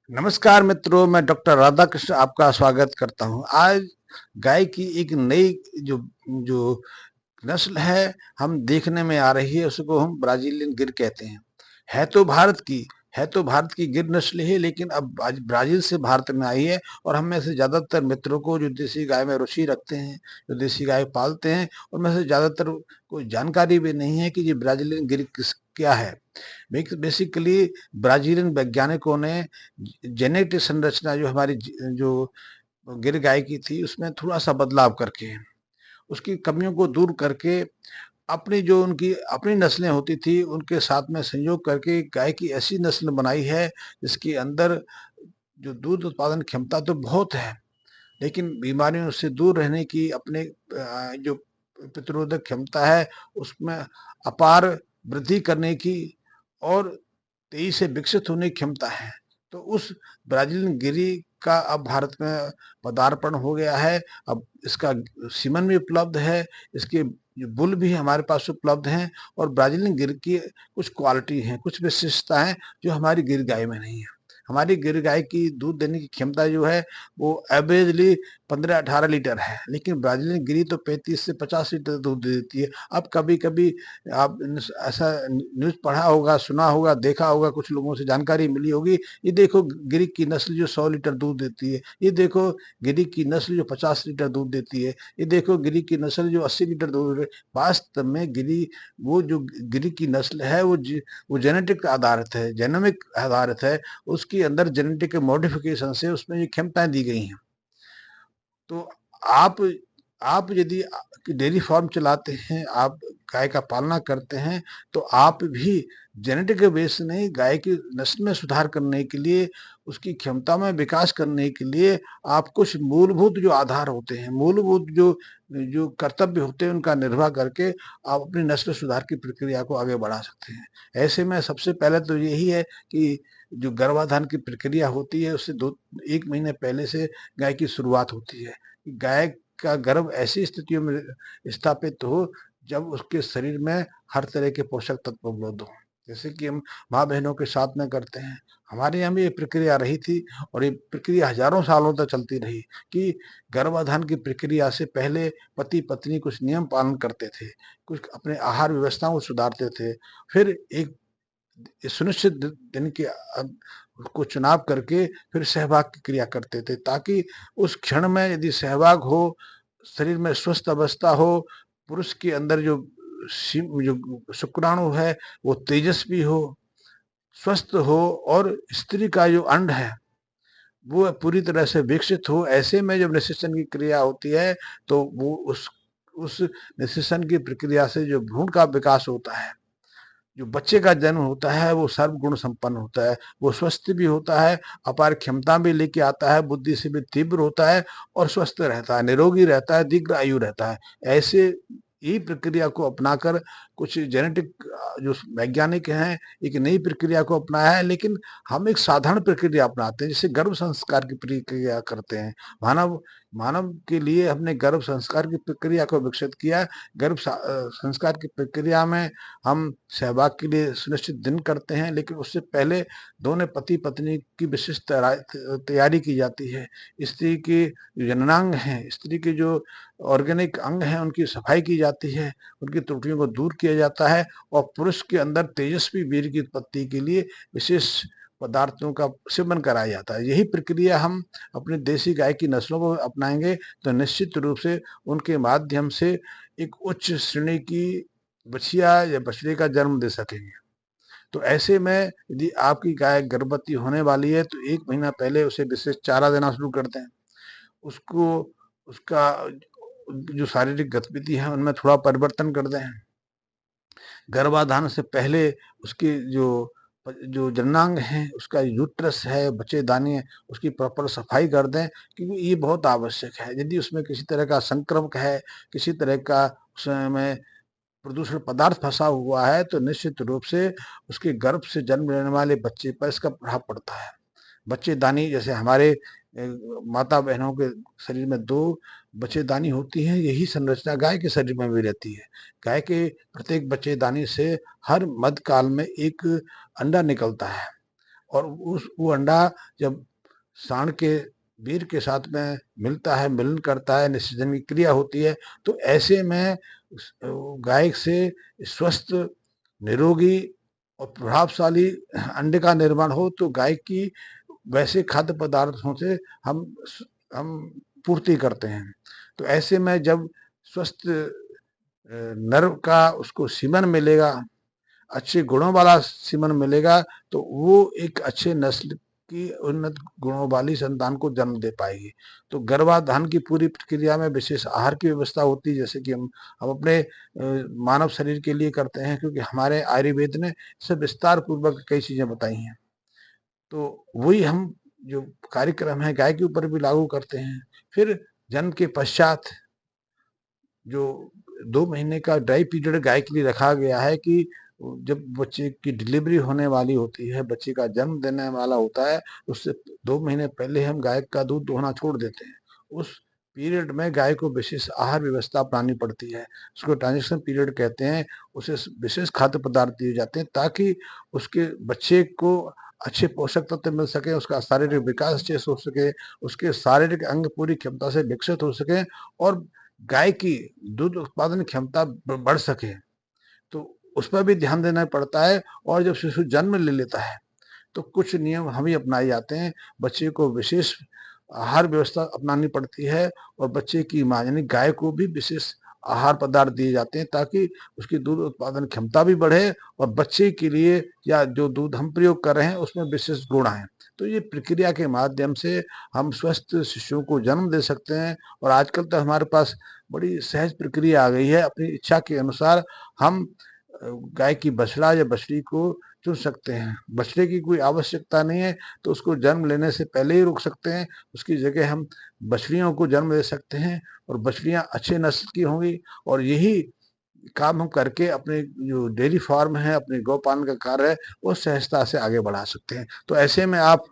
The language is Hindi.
नमस्कार मित्रों, मैं डॉक्टर राधाकृष्ण आपका स्वागत करता हूँ। आज गाय की एक नई जो जो नस्ल है हम देखने में आ रही है, उसको हम ब्राज़ीलियन गिर कहते हैं। है तो भारत की है तो भारत की गिर नस्ल है, लेकिन अब आज ब्राज़ील से भारत में आई है। और हम में से ज़्यादातर मित्रों को जो देसी गाय में रुचि रखते हैं, जो देसी गाय पालते हैं, उनमें से ज़्यादातर को जानकारी भी नहीं है कि ये ब्राज़ीलियन गिर क्या है। बेसिकली ब्राज़ीलियन वैज्ञानिकों ने जेनेटिक संरचना जो हमारी जो गिर गाय की थी, उसमें थोड़ा-सा बदलाव करके, उसकी कमियों को दूर करके, अपनी जो उनकी अपनी नस्लें होती थी, उनके साथ में संयोग करके गाय की ऐसी नस्ल बनाई है, जिसके अंदर जो दूध उत्पादन क्षमता तो बहुत है, लेकिन बीमारियों से दूर रहने की, अपने जो प्रतिरोधक क्षमता है, उसमें अपार वृद्धि करने की और तेजी से विकसित होने की क्षमता है। तो उस ब्राज़ीलियन गिरी का अब भारत में पदार्पण हो गया है। अब इसका सीमन भी उपलब्ध है, इसके जो बुल भी हमारे पास उपलब्ध हैं। और ब्राज़ीलियन गिर की कुछ क्वालिटी हैं, कुछ विशेषता हैं जो हमारी गिर गाय में नहीं है। हमारी गिर गाय की दूध देने की क्षमता जो है, वो एवरेजली 15-18 लीटर है, लेकिन ब्राज़ीलियन गिरी तो 35 से 50 लीटर दूध दे देती है। अब कभी-कभी आप ऐसा न्यूज़ पढ़ा होगा, सुना होगा, देखा होगा, कुछ लोगों से जानकारी मिली होगी, ये देखो गिरी की नस्ल जो 100 लीटर दूध देती है, ये देखो गिरी की नस्ल जो 50 लीटर दूध देती है, ये देखो गिरी की नस्ल जो 80 लीटर दूध। वास्तव में गिरी, वो जो गिरी की नस्ल है, वो जेनेटिक आधारित है, जेनोमिक आधारित है। उसके अंदर जेनेटिक मॉडिफिकेशन से उसमें ये क्षमताएं दी गई हैं। तो आप आप यदि डेयरी फार्म चलाते हैं, आप गाय का पालना करते हैं, तो आप भी जेनेटिक बेस नहीं, गाय की नस्ल में सुधार करने के लिए, उसकी क्षमता में विकास करने के लिए, आप कुछ मूलभूत जो आधार होते हैं, मूलभूत जो जो कर्तव्य होते हैं, उनका निर्वाह करके आप अपनी नस्ल सुधार की प्रक्रिया को आगे बढ़ा सकते हैं। ऐसे में सबसे पहले तो यही है कि जो गर्भाधान की प्रक्रिया होती है, उससे 1 महीने पहले से गाय की शुरुआत होती है। गाय का गर्भ ऐसी स्थितियों में स्थापित हो, जब उसके शरीर में हर तरह के पोषक तत्व उपलब्ध हों। जैसे कि हम माँ-बहनों के साथ में करते हैं। हमारे यहाँ भी ये प्रक्रिया रही थी, और ये प्रक्रिया हज़ारों सालों तक चलती रही कि गर्भाधान की प्रक्रिया से पहले पति-पत्नी कुछ नियम पालन करते थे, कुछ अपने आहार व्यवस्थाओं को सुधारते थे। फिर एक सुनिश्चित दिन के को चुनाव करके फिर सहवाग की क्रिया करते थे, ताकि उस क्षण में यदि सहवाग हो, शरीर में स्वस्थ अवस्था हो, पुरुष के अंदर जो जो शुक्राणु है, वो तेजस्वी हो, स्वस्थ हो, और स्त्री का जो अंड है, वो पूरी तरह से विकसित हो। ऐसे में जब निषेचन की क्रिया होती है, तो वो उस निषेचन की प्रक्रिया से जो भ्रूण का विकास होता है, जो बच्चे का जन्म होता है, वो सर्वगुण संपन्न होता है, वो स्वस्थ भी होता है, अपार क्षमता भी लेके आता है, बुद्धि से भी तीव्र होता है, और स्वस्थ रहता है, निरोगी रहता है, दीर्घ आयु रहता है। ऐसे ही प्रक्रिया को अपनाकर कुछ जेनेटिक जो वैज्ञानिक हैं, एक नई प्रक्रिया को अपनाया है, लेकिन हम एक साधारण प्रक्रिया अपनाते हैं, जिसे गर्भ संस्कार की प्रक्रिया करते हैं। मानव मानव के लिए हमने गर्भ संस्कार की प्रक्रिया को विकसित किया। संस्कार की प्रक्रिया में हम सहवाग के लिए सुनिश्चित दिन करते हैं, लेकिन उससे पहले दोनों पति पत्नी की विशेष तैयारी की जाती है। स्त्री के जो जननांग हैं, स्त्री के जो ऑर्गेनिक अंग हैं, उनकी सफाई की जाती है, उनकी त्रुटियों को दूर किया जाता है, और पुरुष के अंदर तेजस्वी वीर्य की उत्पत्ति के लिए विशेष पदार्थों का सेवन कराया जाता है। यही प्रक्रिया हम अपनी देसी गाय की नस्लों को अपनाएंगे, तो निश्चित रूप से उनके माध्यम से एक उच्च श्रेणी की बछिया या बछड़े का जन्म दे सकेंगे। तो ऐसे में यदि आपकी गाय गर्भवती होने वाली है, तो 1 महीना पहले उसे विशेष चारा देना शुरू कर दें। उसको उसका जो शारीरिक गतिविधि है, उनमें थोड़ा परिवर्तन कर दें। गर्भाधान से पहले उसकी जो जो जननांग है, उसका यूट्रस है, बच्चेदानी है, उसकी प्रॉपर सफाई कर दें, क्योंकि ये बहुत आवश्यक है। यदि उसमें किसी तरह का संक्रमक है, किसी तरह का उसमें प्रदूषण पदार्थ फंसा हुआ है, तो निश्चित रूप से उसके गर्भ से जन्म लेने वाले बच्चे पर इसका प्रभाव पड़ता है। बच्चेदानी, जैसे हमारे माता बहनों के शरीर में 2 बच्चेदानी होती हैं, यही संरचना गाय के शरीर में भी रहती है। गाय के प्रत्येक बच्चेदानी से हर मध्यकाल में एक अंडा निकलता है। और वो अंडा जब सांड के वीर के साथ में मिलता है, मिलन करता है, निषेचन की क्रिया होती है, तो ऐसे में गाय से स्वस्थ, निरोगी और प्रभावशाली अंडे का निर्माण हो, तो गाय की वैसे खाद्य पदार्थों से हम हम पूर्ति करते हैं। तो ऐसे में जब स्वस्थ नर का उसको सीमन मिलेगा, अच्छे गुणों वाला सीमन मिलेगा, तो वो एक अच्छे नस्ल की उन्नत गुणों वाली संतान को जन्म दे पाएगी। तो गर्भाधान की पूरी प्रक्रिया में विशेष आहार की व्यवस्था होती है, जैसे कि हम अपने मानव शरीर के लिए करते हैं, क्योंकि हमारे आयुर्वेद ने इसे विस्तार पूर्वक कई चीजें बताई हैं। तो वही हम जो कार्यक्रम है गाय के ऊपर भी लागू करते हैं। फिर जन्म के पश्चात जो 2 महीने का ड्राई पीरियड गाय के लिए रखा गया है कि जब बच्चे की डिलीवरी होने वाली होती है, बच्चे का जन्म देने वाला होता है, उससे 2 महीने पहले हम गाय का दूध दोहना छोड़ देते हैं। उस पीरियड में गाय को विशेष आहार व्यवस्था अपनानी पड़ती है, उसको ट्रांजिशन पीरियड कहते हैं। उसे विशेष खाद्य पदार्थ दिए जाते हैं ताकि उसके बच्चे को अच्छे पोषक तत्व मिल सके, उसका शारीरिक विकास अच्छे से हो सके, उसके शारीरिक अंग पूरी क्षमता से विकसित हो सके और गाय की दूध उत्पादन क्षमता बढ़ सके। तो उस पर भी ध्यान देना पड़ता है। और जब शिशु जन्म ले लेता है तो कुछ नियम हम ही अपनाए जाते हैं। बच्चे को विशेष आहार व्यवस्था अपनानी पड़ती है और बच्चे की माँ यानी गाय को भी विशेष आहार पदार्थ दिए जाते हैं ताकि उसकी दूध उत्पादन क्षमता भी बढ़े और बच्चे के लिए या जो दूध हम प्रयोग कर रहे हैं उसमें विशेष गुण आए। तो ये प्रक्रिया के माध्यम से हम स्वस्थ शिशुओं को जन्म दे सकते हैं। और आजकल तो हमारे पास बड़ी सहज प्रक्रिया आ गई है, अपनी इच्छा के अनुसार हम गाय की बछड़ा या बछड़ी को चुन सकते हैं। बछड़े की कोई आवश्यकता नहीं है तो उसको जन्म लेने से पहले ही रोक सकते हैं, उसकी जगह हम बछड़ियों को जन्म दे सकते हैं और बछड़ियां अच्छे नस्ल की होंगी। और यही काम हम करके अपने जो डेयरी फार्म है, अपने गौ पालन का कार्य है, वो सहजता से आगे बढ़ा सकते हैं। तो ऐसे में आप